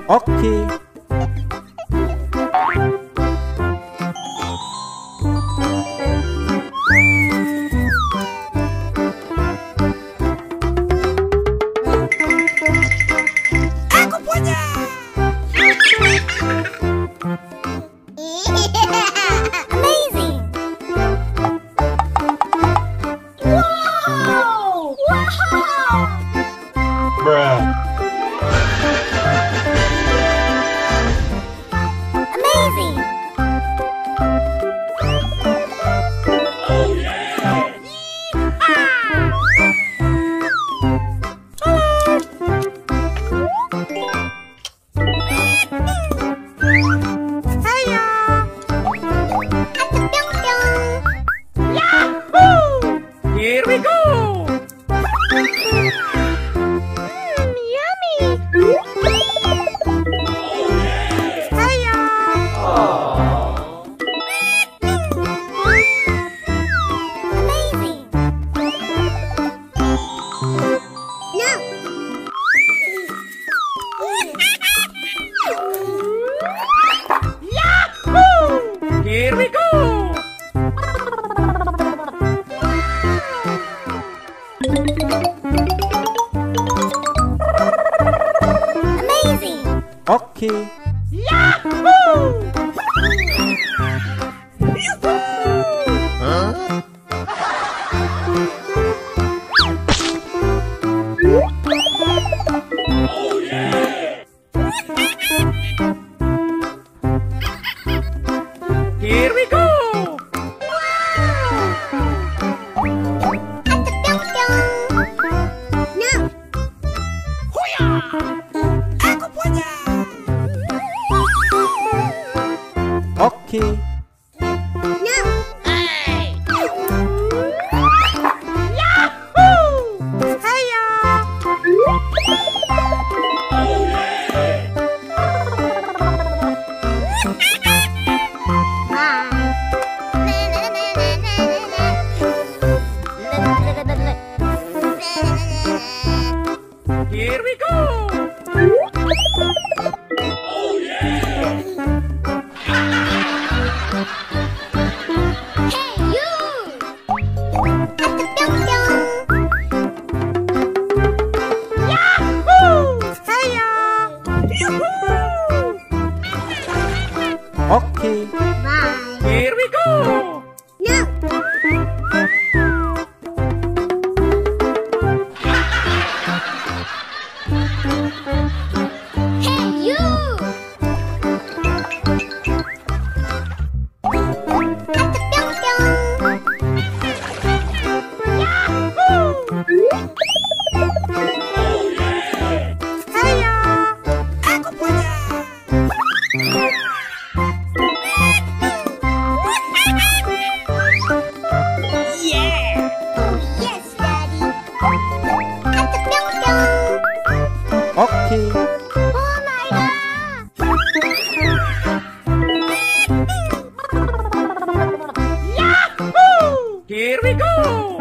Oke. Aku punya. Amazing. Wow. Wow. Bruh. Amazing. Oh yeah. Hiya. Yahoo! Here we go! Yummy. Hiya. Amazing. No. Yahoo! Here we go! Amazing. Oke. Yahoo! Here we go! No. Aku punya. Oke. No. Yahoo! Hiya. Here we go! Hey, you! Yahoo! Hiya! Oke. Bye. Here we go! No. Hey, you! Hiya! Aku punya. Yeah! Oh, yes, Daddy. Oke. Oh my God! Yahoo! Here we go!